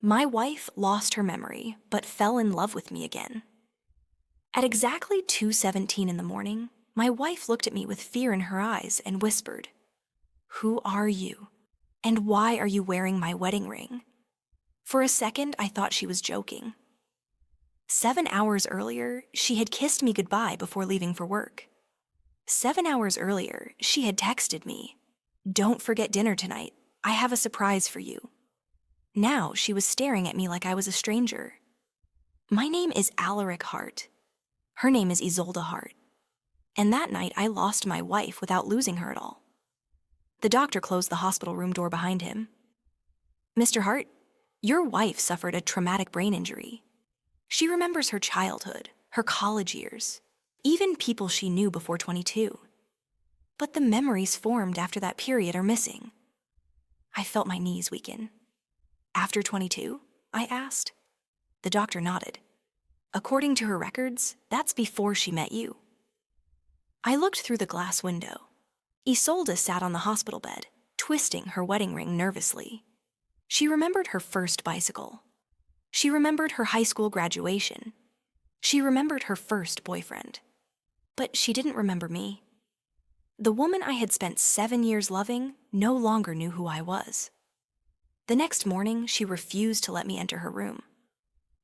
My wife lost her memory, but fell in love with me again. At exactly 2:17 in the morning, my wife looked at me with fear in her eyes and whispered, "Who are you? And why are you wearing my wedding ring?" For a second, I thought she was joking. 7 hours earlier, she had kissed me goodbye before leaving for work. 7 hours earlier, she had texted me, "Don't forget dinner tonight. I have a surprise for you." Now she was staring at me like I was a stranger. My name is Alaric Hart. Her name is Isolde Hart. And that night, I lost my wife without losing her at all. The doctor closed the hospital room door behind him. "Mr. Hart, your wife suffered a traumatic brain injury. She remembers her childhood, her college years, even people she knew before 22. But the memories formed after that period are missing." I felt my knees weaken. "After 22?" I asked. The doctor nodded. "According to her records, that's before she met you." I looked through the glass window. Isolde sat on the hospital bed, twisting her wedding ring nervously. She remembered her first bicycle. She remembered her high school graduation. She remembered her first boyfriend. But she didn't remember me. The woman I had spent 7 years loving no longer knew who I was. The next morning, she refused to let me enter her room.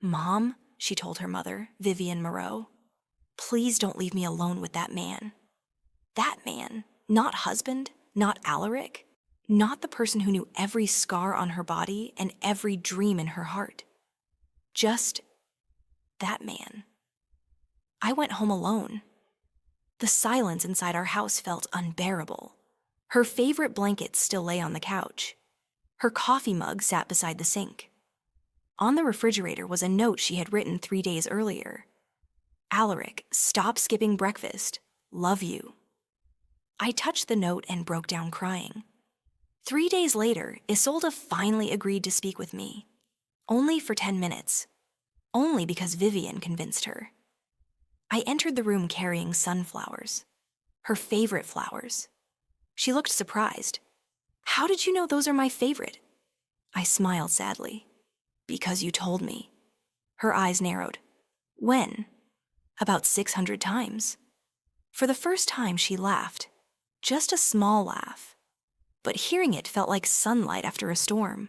"Mom," she told her mother, Vivian Moreau, "please don't leave me alone with that man." That man, not husband, not Alaric, not the person who knew every scar on her body and every dream in her heart. Just that man. I went home alone. The silence inside our house felt unbearable. Her favorite blanket still lay on the couch. Her coffee mug sat beside the sink. On the refrigerator was a note she had written 3 days earlier. "Alaric, stop skipping breakfast. Love you." I touched the note and broke down crying. 3 days later, Isolde finally agreed to speak with me. Only for 10 minutes. Only because Vivian convinced her. I entered the room carrying sunflowers. Her favorite flowers. She looked surprised. "How did you know those are my favorite?" I smiled sadly. "Because you told me." Her eyes narrowed. "When?" "About 600 times." For the first time, she laughed. Just a small laugh. But hearing it felt like sunlight after a storm.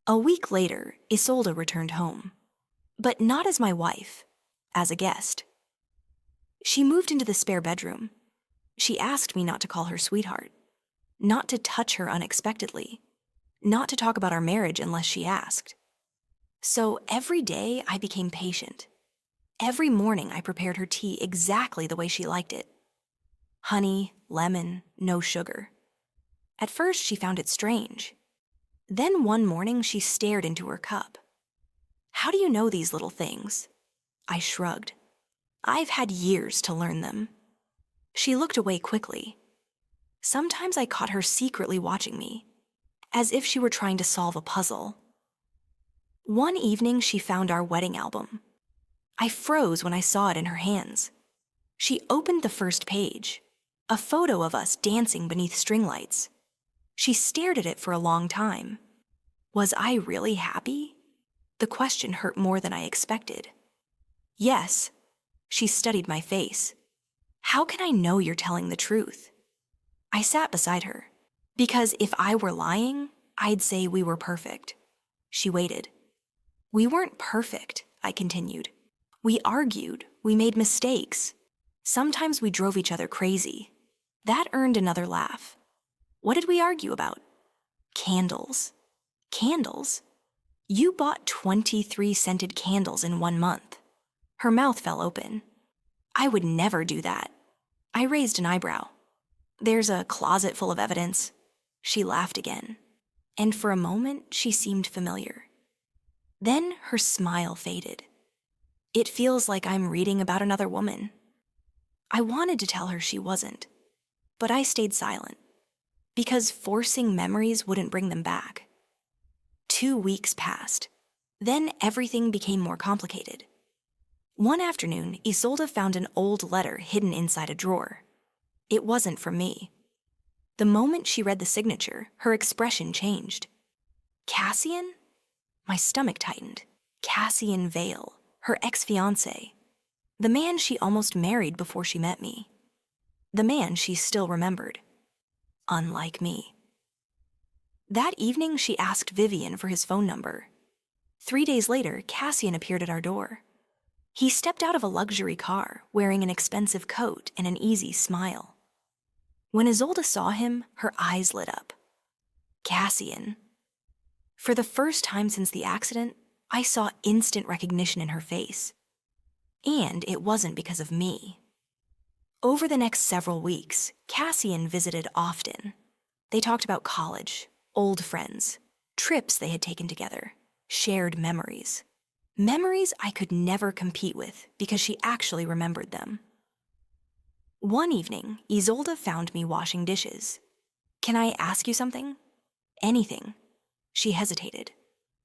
A week later, Isolde returned home. But not as my wife, as a guest. She moved into the spare bedroom. She asked me not to call her sweetheart, not to touch her unexpectedly, not to talk about our marriage unless she asked. So every day I became patient. Every morning I prepared her tea exactly the way she liked it. Honey, lemon, no sugar. At first she found it strange. Then one morning she stared into her cup. "How do you know these little things?" I shrugged. "I've had years to learn them." She looked away quickly. Sometimes I caught her secretly watching me, as if she were trying to solve a puzzle. One evening she found our wedding album. I froze when I saw it in her hands. She opened the first page, a photo of us dancing beneath string lights. She stared at it for a long time. Was I really happy? The question hurt more than I expected. "Yes." She studied my face. "How can I know you're telling the truth?" I sat beside her. "Because if I were lying, I'd say we were perfect." She waited. "We weren't perfect," I continued. "We argued, we made mistakes. Sometimes we drove each other crazy." That earned another laugh. "What did we argue about?" "Candles." "Candles? You bought 23 scented candles in 1 month." Her mouth fell open. "I would never do that." I raised an eyebrow. "There's a closet full of evidence." She laughed again. And for a moment, she seemed familiar. Then her smile faded. "It feels like I'm reading about another woman." I wanted to tell her she wasn't, but I stayed silent, because forcing memories wouldn't bring them back. 2 weeks passed. Then everything became more complicated. One afternoon, Isolde found an old letter hidden inside a drawer. It wasn't from me. The moment she read the signature, her expression changed. "Cassian?" My stomach tightened. Cassian Vale, her ex-fiancé. The man she almost married before she met me. The man she still remembered. Unlike me. That evening, she asked Vivian for his phone number. 3 days later, Cassian appeared at our door. He stepped out of a luxury car, wearing an expensive coat and an easy smile. When Isolde saw him, her eyes lit up. Cassian. For the first time since the accident, I saw instant recognition in her face. And it wasn't because of me. Over the next several weeks, Cassian visited often. They talked about college, old friends, trips they had taken together, shared memories. Memories I could never compete with because she actually remembered them. One evening, Isolde found me washing dishes. "Can I ask you something?" "Anything." She hesitated.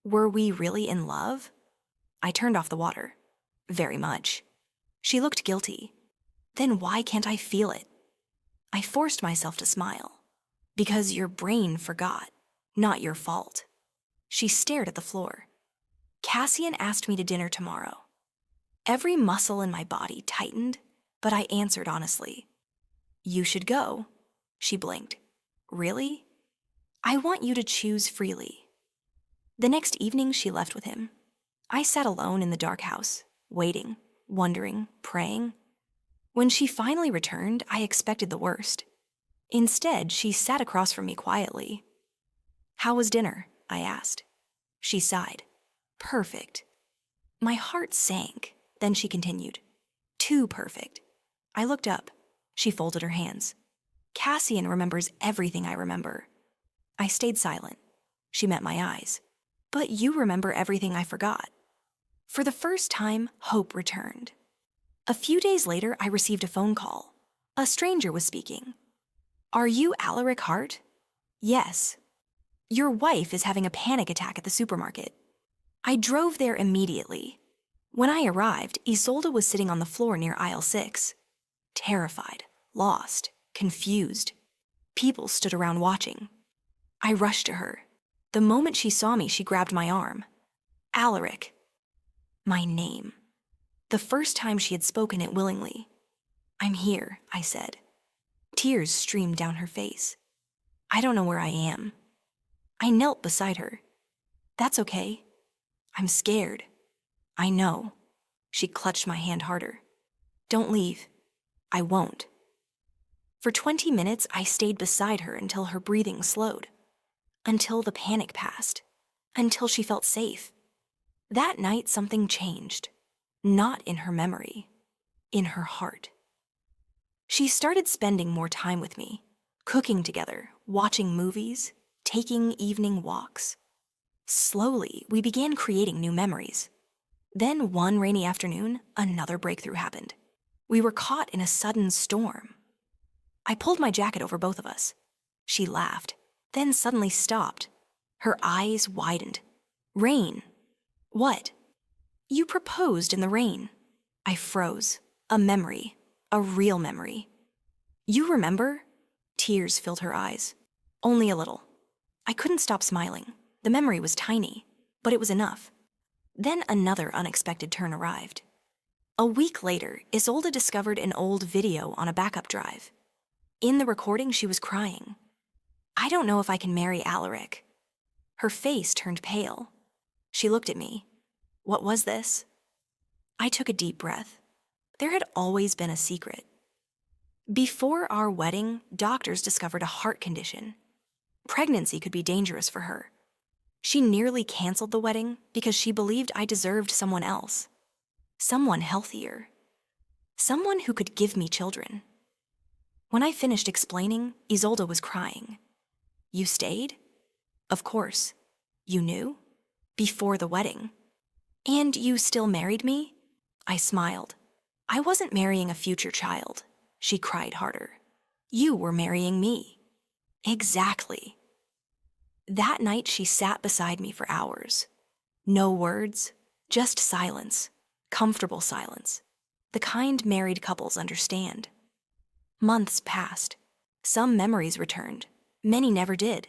"Were we really in love?" I turned off the water. "Very much." She looked guilty. "Then why can't I feel it?" I forced myself to smile. "Because your brain forgot. Not your fault." She stared at the floor. "Cassian asked me to dinner tomorrow." Every muscle in my body tightened, but I answered honestly. "You should go." She blinked. "Really?" "I want you to choose freely." The next evening, she left with him. I sat alone in the dark house, waiting, wondering, praying. When she finally returned, I expected the worst. Instead, she sat across from me quietly. "How was dinner?" I asked. She sighed. "Perfect." My heart sank. Then she continued. "Too perfect." I looked up. She folded her hands. "Cassian remembers everything I remember." I stayed silent. She met my eyes. "But you remember everything I forgot." For the first time, hope returned. A few days later, I received a phone call. A stranger was speaking. "Are you Alaric Hart?" "Yes." "Your wife is having a panic attack at the supermarket." I drove there immediately. When I arrived, Isolde was sitting on the floor near aisle 6. Terrified, lost, confused. People stood around watching. I rushed to her. The moment she saw me, she grabbed my arm. "Alaric." My name. The first time she had spoken it willingly. "I'm here," I said. Tears streamed down her face. "I don't know where I am." I knelt beside her. "That's okay." "I'm scared." "I know." She clutched my hand harder. "Don't leave." "I won't." For 20 minutes, I stayed beside her until her breathing slowed. Until the panic passed. Until she felt safe. That night, something changed. Not in her memory. In her heart. She started spending more time with me. Cooking together, watching movies, taking evening walks. Slowly, we began creating new memories. Then one rainy afternoon, another breakthrough happened. We were caught in a sudden storm. I pulled my jacket over both of us. She laughed, then suddenly stopped. Her eyes widened. "Rain." "What?" "You proposed in the rain." I froze. A memory. A real memory. "You remember?" Tears filled her eyes. "Only a little." I couldn't stop smiling. The memory was tiny, but it was enough. Then another unexpected turn arrived. A week later, Isolde discovered an old video on a backup drive. In the recording, she was crying. "I don't know if I can marry Alaric." Her face turned pale. She looked at me. What was this? I took a deep breath. There had always been a secret. Before our wedding, doctors discovered a heart condition. Pregnancy could be dangerous for her. She nearly canceled the wedding because she believed I deserved someone else. Someone healthier. Someone who could give me children. When I finished explaining, Isolde was crying. "You stayed?" "Of course." "You knew?" "Before the wedding." "And you still married me?" I smiled. "I wasn't marrying a future child." She cried harder. "You were marrying me." "Exactly." That night, she sat beside me for hours. No words, just silence, comfortable silence, the kind married couples understand. Months passed. Some memories returned. Many never did.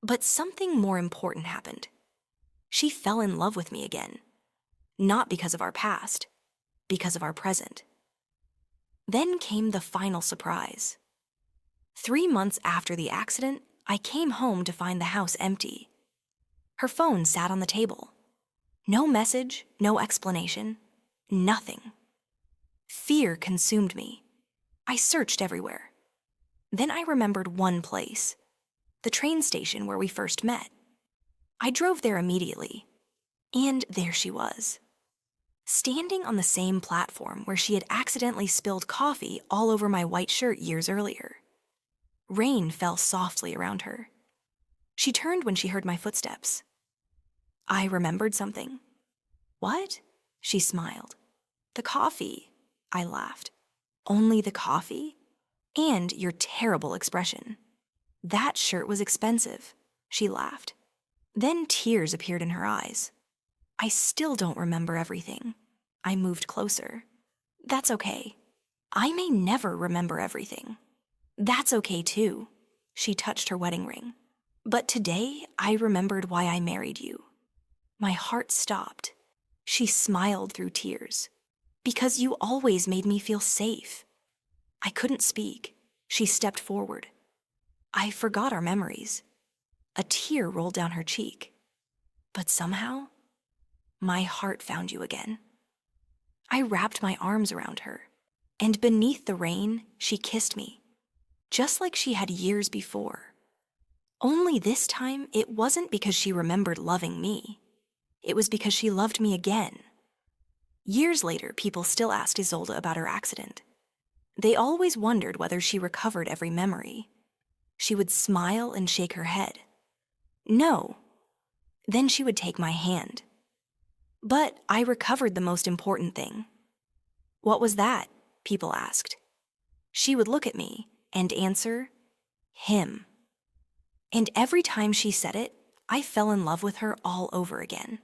But something more important happened. She fell in love with me again. Not because of our past, because of our present. Then came the final surprise. 3 months after the accident, I came home to find the house empty. Her phone sat on the table. No message, no explanation, nothing. Fear consumed me. I searched everywhere. Then I remembered one place, the train station where we first met. I drove there immediately, and there she was, standing on the same platform where she had accidentally spilled coffee all over my white shirt years earlier. Rain fell softly around her. She turned when she heard my footsteps. I remembered something. What? She smiled. The coffee, I laughed. Only the coffee? And your terrible expression. That shirt was expensive, she laughed. Then tears appeared in her eyes. I still don't remember everything. I moved closer. That's okay. I may never remember everything. That's okay too. She touched her wedding ring. But today, I remembered why I married you. My heart stopped. She smiled through tears. Because you always made me feel safe. I couldn't speak. She stepped forward. I forgot our memories. A tear rolled down her cheek. But somehow, my heart found you again. I wrapped my arms around her, and beneath the rain, she kissed me, just like she had years before. Only this time, it wasn't because she remembered loving me. It was because she loved me again. Years later, people still asked Isolde about her accident. They always wondered whether she recovered every memory. She would smile and shake her head. No. Then she would take my hand. But I recovered the most important thing. What was that? People asked. She would look at me and answer, him. And every time she said it, I fell in love with her all over again.